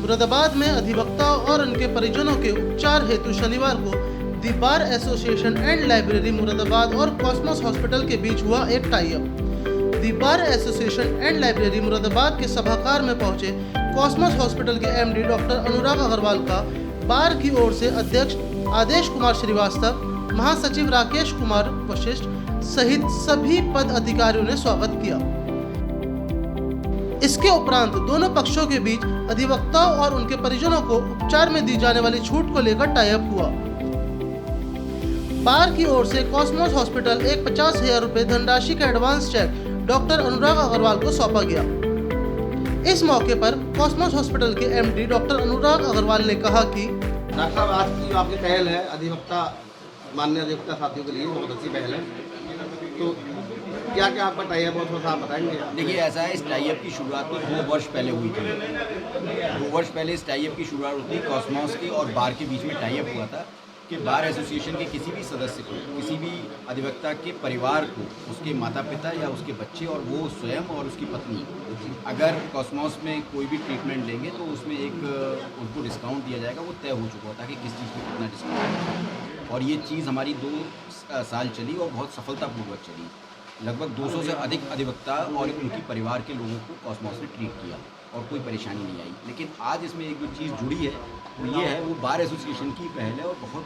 मुरादाबाद में अधिवक्ता और उनके परिजनों के उपचार हेतु शनिवार को the bar association and library Moradabad और कॉस्मोस हॉस्पिटल के बीच हुआ एक tie up. The bar association and library Moradabad के सभागार में पहुंचे कॉस्मोस हॉस्पिटल के एमडी डॉक्टर अनुराग अग्रवाल का बार की ओर से अध्यक्ष आदेश कुमार श्रीवास्तव, महासचिव राकेश कुमार वशिष्ठ सहित सभी पद अधिकारियों ने स्वागत किया। इसके उपरांत दोनों पक्षों के बीच अधिवक्ता और उनके परिजनों को उपचार में दी जाने वाली छूट को लेकर टाई अप हुआ। बार की ओर से कॉस्मोस हॉस्पिटल एक 50,000 रुपए धनराशि का advance check doctor Anurag Agarwal को सौंपा गया। इस मौके पर कॉस्मोस हॉस्पिटल के एमडी डॉक्टर अनुराग अग्रवाल ने कहा कि डॉक्टर साहब, आज की जो आपकी पहल है अधिवक्ता माननीय अधिवक्ता साथियों के लिए बहुत अच्छी पहल है, तो क्या क्या आपका टाई अप थोड़ा सा आप बताएंगे? देखिए, ऐसा है, इस टाई अप की शुरुआत तो 2 वर्ष पहले हुई थी। 2 वर्ष पहले इस टाई अप की शुरुआत होती कॉस्मोस के और बार के बीच में टाई अप हुआ था कि बार एसोसिएशन के किसी भी सदस्य को, किसी भी अधिवक्ता के परिवार को, उसके माता पिता या उसके बच्चे और वो स्वयं और उसकी पत्नी अगर कॉस्मोस में कोई भी ट्रीटमेंट लेंगे तो उसमें एक उनको डिस्काउंट दिया जाएगा। वो तय हो चुका होता है कि किस चीज़ में कितना डिस्काउंट, और ये चीज़ हमारी 2 साल चली और बहुत सफलतापूर्वक चली। लगभग 200 से अधिक अधिवक्ता और उनके परिवार के लोगों को कॉस्मोस ने ट्रीट किया और कोई परेशानी नहीं आई। लेकिन आज इसमें एक जो चीज़ जुड़ी है वो ये है, वो बार एसोसिएशन की पहल है और बहुत,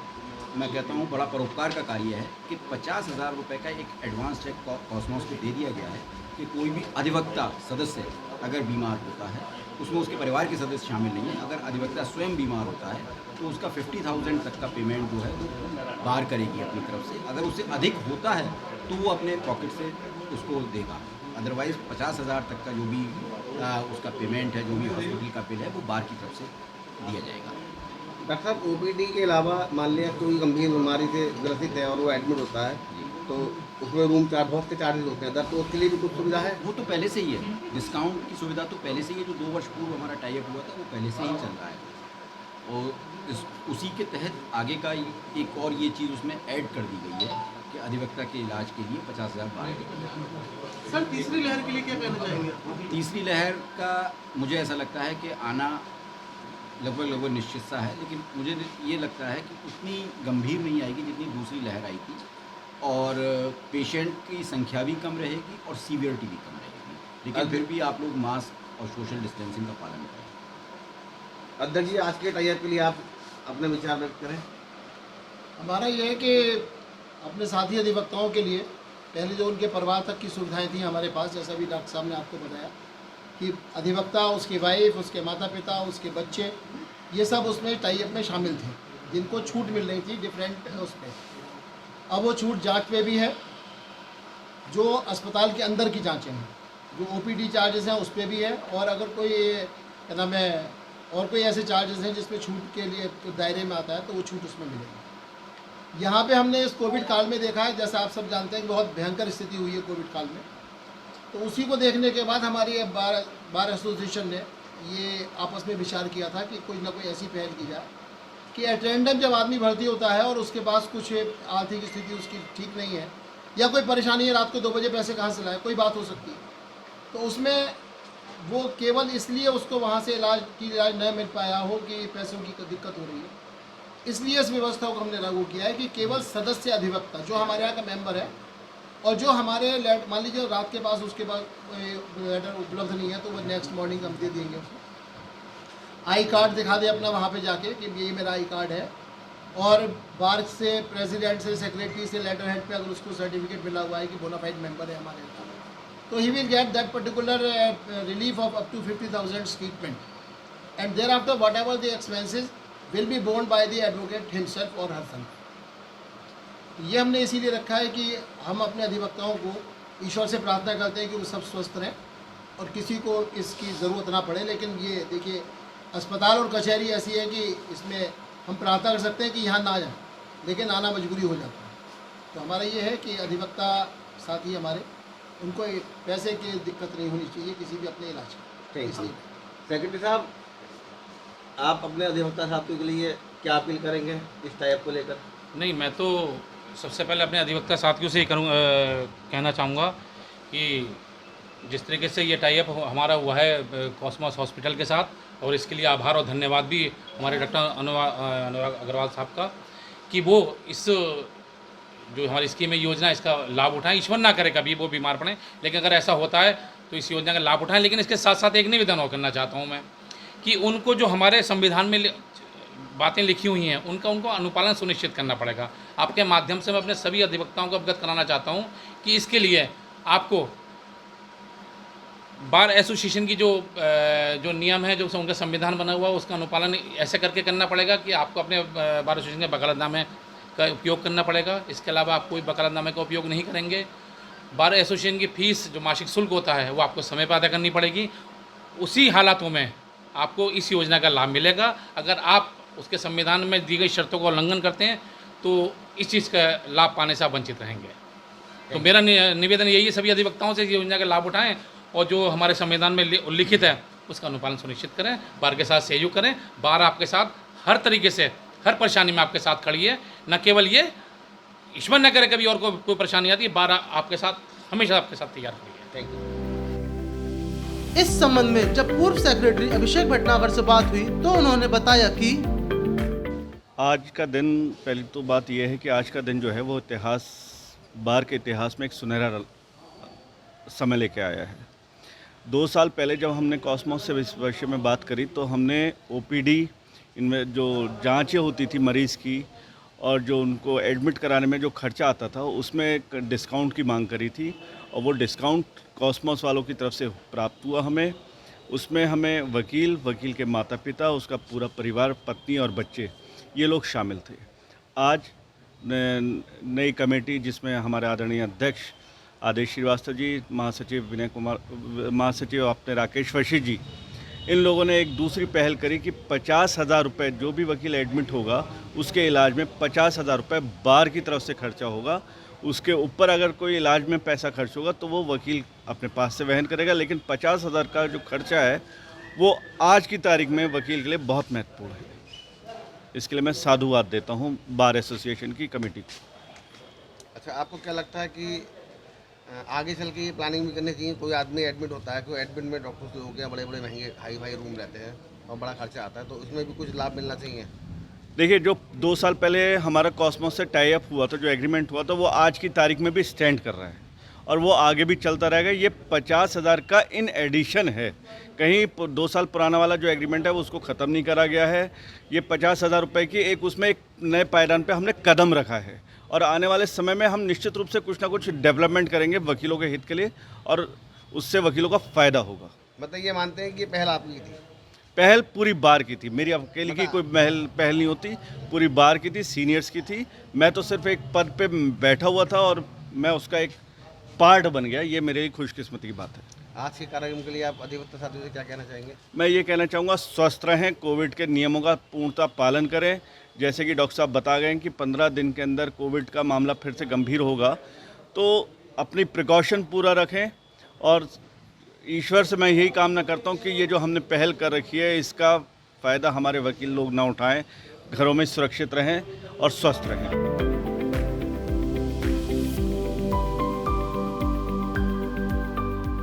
मैं कहता हूँ, बड़ा परोपकार का कार्य है कि 50,000 रुपये का एक एडवांस चेक कॉस्मोस को दे दिया गया है कि कोई भी अधिवक्ता सदस्य अगर बीमार होता है, उसमें उसके परिवार के सदस्य शामिल नहीं है, अगर अधिवक्ता स्वयं बीमार होता है तो उसका 50,000 तक का पेमेंट जो है वो बार करेगी अपनी तरफ से। अगर उससे अधिक होता है तो वो अपने पॉकेट से उसको देगा। अदरवाइज़ 50,000 तक का जो भी उसका पेमेंट है, जो भी हॉस्पिटल का बिल है, वो बार की तरफ से दिया जाएगा। डॉक्टर साहब, ओपीडी के अलावा मान लिया कोई गंभीर बीमारी से ग्रसित है और वो एडमिट होता है तो उसमें रूम चार्ज, बहुत से चार्जेस होते हैं, तो उसके लिए भी कुछ सुविधा है? वो तो पहले से ही है, डिस्काउंट की सुविधा तो पहले से ही है। जो 2 वर्ष पूर्व हमारा टाई अप हुआ था वो पहले से ही चल रहा है और उसी के तहत आगे का एक और ये चीज़ उसमें ऐड कर दी गई है कि अधिवक्ता के इलाज के लिए 50,000 बार देंगे। सर, तीसरी लहर के लिए क्या कहना चाहेंगे? तीसरी लहर का मुझे ऐसा लगता है कि आना लगभग निश्चित सा है, लेकिन मुझे ये लगता है कि उतनी गंभीर नहीं आएगी जितनी दूसरी लहर आई थी, और पेशेंट की संख्या भी कम रहेगी और सीवियरिटी भी कम रहेगी, लेकिन फिर भी आप लोग मास्क और सोशल डिस्टेंसिंग का पालन करें। अध्यक्ष जी, आज के टाई अप के लिए आप अपने विचार व्यक्त करें। हमारा ये है कि अपने साथी अधिवक्ताओं के लिए पहले जो उनके परिवार तक की सुविधाएं थी हमारे पास, जैसा भी डॉक्टर साहब ने आपको बताया कि अधिवक्ता, उसकी वाइफ, उसके माता पिता, उसके बच्चे, ये सब उसमें टाई अप में शामिल थे जिनको छूट मिल रही थी डिफरेंट उसमें। अब वो छूट जांच पे भी है, जो अस्पताल के अंदर की जांचें हैं, जो ओपीडी चार्जेस हैं उस पर भी है, और अगर कोई क्या नाम है और कोई ऐसे चार्जेस हैं जिसमें छूट के लिए तो दायरे में आता है तो वो छूट उसमें मिलेगी। यहाँ पे हमने इस कोविड काल में देखा है, जैसा आप सब जानते हैं कि बहुत भयंकर स्थिति हुई है कोविड काल में, तो उसी को देखने के बाद हमारी बार एसोसिएशन ने ये आपस में विचार किया था कि कोई ना कोई ऐसी पहल की जाए कि एटेंडेंट जब आदमी भर्ती होता है और उसके पास कुछ आर्थिक स्थिति उसकी ठीक नहीं है या कोई परेशानी है, रात को 2 बजे पैसे कहाँ से लाए, कोई बात हो सकती है, तो उसमें वो केवल इसलिए उसको वहाँ से इलाज न मिल पाया हो कि पैसों की दिक्कत हो रही है, इसलिए इस व्यवस्था को हमने लागू किया है कि केवल सदस्य अधिवक्ता जो हमारे यहाँ का मेंबर है और जो हमारे मान लीजिए रात के पास उसके पास लेटर उपलब्ध नहीं है तो वो नेक्स्ट मॉर्निंग हम दे देंगे उसको। आई कार्ड दिखा दे अपना वहाँ पे जाके कि ये मेरा आई कार्ड है, और बार से, प्रेसिडेंट से, सेक्रेटरी से लेटर हेड पे अगर उसको सर्टिफिकेट मिला हुआ है कि बोनाफाइड मेंबर है हमारे यहाँ, तो he will get that particular relief of up to 50,000 treatment, and thereafter whatever the expenses will be borne by the advocate himself और हरसेल्फ। ये हमने इसीलिए रखा है कि हम अपने अधिवक्ताओं को ईश्वर से प्रार्थना करते हैं कि वो सब स्वस्थ रहें और किसी को इसकी ज़रूरत ना पड़े। लेकिन ये देखिए, अस्पताल और कचहरी ऐसी है कि इसमें हम प्रार्थना कर सकते हैं कि यहाँ ना जाए, लेकिन आना मजबूरी हो जाता है। तो हमारा ये है कि अधिवक्ता साथी हमारे, उनको पैसे की दिक्कत नहीं होनी चाहिए किसी भी अपने इलाज की। इसलिए सेक्रेटरी साहब, आप अपने अधिवक्ता साथियों के लिए क्या अपील करेंगे इस टाई अप को लेकर? नहीं, मैं तो सबसे पहले अपने अधिवक्ता साथियों से कहना चाहूँगा कि जिस तरीके से ये टाई अप हमारा हुआ है कॉस्मोस हॉस्पिटल के साथ, और इसके लिए आभार और धन्यवाद भी हमारे डॉक्टर अनुराग अग्रवाल साहब का कि वो इस जो हमारी स्कीम है, योजना, इसका लाभ उठाएं। ईश्वर ना करे कभी वो बीमार पड़ें, लेकिन अगर ऐसा होता है तो इस योजना का लाभ उठाएं। लेकिन इसके साथ साथ एक निवेदन और करना चाहता हूँ मैं कि उनको जो हमारे संविधान में बातें लिखी हुई हैं उनको अनुपालन सुनिश्चित करना पड़ेगा। आपके माध्यम से मैं अपने सभी अधिवक्ताओं को अवगत कराना चाहता हूँ कि इसके लिए आपको बार एसोसिएशन की जो नियम है, जो उनका संविधान बना हुआ है, उसका अनुपालन ऐसे करके करना पड़ेगा कि आपको अपने बार एसोसिएशन के वकालतनामे का उपयोग करना पड़ेगा। इसके अलावा आप कोई वकालतनामे का उपयोग नहीं करेंगे। बार एसोसिएशन की फ़ीस जो मासिक शुल्क होता है वो आपको समय पर अदा करनी पड़ेगी। उसी हालातों में आपको इस योजना का लाभ मिलेगा। अगर आप उसके संविधान में दी गई शर्तों का उल्लंघन करते हैं तो इस चीज़ का लाभ पाने से आप वंचित रहेंगे। तो मेरा निवेदन यही है सभी अधिवक्ताओं से, योजना का लाभ उठाएं और जो हमारे संविधान में उल्लिखित है उसका अनुपालन सुनिश्चित करें। बार के साथ सहयोग करें। बार आपके साथ हर तरीके से, हर परेशानी में आपके साथ खड़ी है। न केवल ये, ईश्वर न करे कभी और कोई परेशानी आती है, बार आपके साथ हमेशा आपके साथ तैयार खड़ी है। Thank you. इस संबंध में जब पूर्व सेक्रेटरी अभिषेक भटनागर से बात हुई तो उन्होंने बताया कि आज का दिन, पहली तो बात यह है कि आज का दिन जो है वो बार के इतिहास में एक सुनहरा समय लेके आया है। 2 साल पहले जब हमने कॉस्मोस से इस विषय में बात करी तो हमने ओपीडी, इनमें जो जांचें होती थी मरीज़ की और जो उनको एडमिट कराने में जो खर्चा आता था उसमें एक डिस्काउंट की मांग करी थी और वो डिस्काउंट कॉस्मोस वालों की तरफ से प्राप्त हुआ हमें। उसमें हमें वकील के माता पिता, उसका पूरा परिवार, पत्नी और बच्चे, ये लोग शामिल थे। आज नई कमेटी जिसमें हमारे आदरणीय अध्यक्ष आदेश श्रीवास्तव जी, महासचिव विनय कुमार, महासचिव अपने राकेश वशी जी, इन लोगों ने एक दूसरी पहल करी कि 50,000 रुपये जो भी वकील एडमिट होगा उसके इलाज में 50,000 रुपये बार की तरफ से खर्चा होगा। उसके ऊपर अगर कोई इलाज में पैसा खर्च होगा तो वो वकील अपने पास से वहन करेगा, लेकिन 50,000 का जो खर्चा है वो आज की तारीख में वकील के लिए बहुत महत्वपूर्ण है। इसके लिए मैं साधुवाद देता हूँ बार एसोसिएशन की कमेटी को। अच्छा, आपको क्या लगता है कि आगे चल के ये प्लानिंग भी करनी चाहिए? कोई आदमी एडमिट होता है, कोई एडमिट में डॉक्टर्स हो गया, बड़े बड़े महंगे हाई रूम रहते हैं और बड़ा खर्चा आता है, तो इसमें भी कुछ लाभ मिलना चाहिए। देखिए, जो 2 साल पहले हमारा कॉस्मोस से टाई अप हुआ था, जो एग्रीमेंट हुआ था, वो आज की तारीख में भी स्टैंड कर रहा है और वो आगे भी चलता रहेगा। ये 50,000 का इन एडिशन है। कहीं 2 साल पुराना वाला जो एग्रीमेंट है वो उसको ख़त्म नहीं करा गया है। ये 50,000 रुपये की एक उसमें एक नए पायदान पे हमने कदम रखा है और आने वाले समय में हम निश्चित रूप से कुछ ना कुछ डेवलपमेंट करेंगे वकीलों के हित के लिए और उससे वकीलों का फ़ायदा होगा। मतलब ये मानते हैं कि पहल आपकी थी? पहल पूरी बार की थी, मेरी अकेली की कोई पहल नहीं होती, पूरी बार की थी, सीनियर्स की थी। मैं तो सिर्फ एक पद पे बैठा हुआ था और मैं उसका एक पार्ट बन गया। ये मेरे लिए खुशकिस्मती की बात है। आज के कार्यक्रम के लिए आप अधिवक्ता साथियों से क्या कहना चाहेंगे? मैं ये कहना चाहूँगा, स्वस्थ रहें, कोविड के नियमों का पूर्णतः पालन करें। जैसे कि डॉक्टर साहब बता गए कि 15 दिन के अंदर कोविड का मामला फिर से गंभीर होगा, तो अपनी प्रिकॉशन पूरा रखें और ईश्वर से मैं यही कामना करता हूँ कि ये जो हमने पहल कर रखी है इसका फ़ायदा हमारे वकील लोग ना उठाएं, घरों में सुरक्षित रहें और स्वस्थ रहें।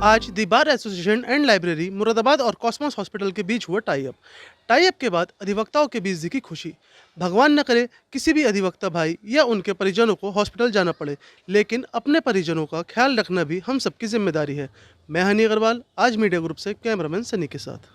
आज the bar association and library Moradabad और कॉस्मोस हॉस्पिटल के बीच हुआ टाई अप के बाद अधिवक्ताओं के बीच दिखी खुशी। भगवान न करे किसी भी अधिवक्ता भाई या उनके परिजनों को हॉस्पिटल जाना पड़े, लेकिन अपने परिजनों का ख्याल रखना भी हम सबकी जिम्मेदारी है। मैं हनी अग्रवाल, आज मीडिया ग्रुप से कैमरामैन सनी के साथ।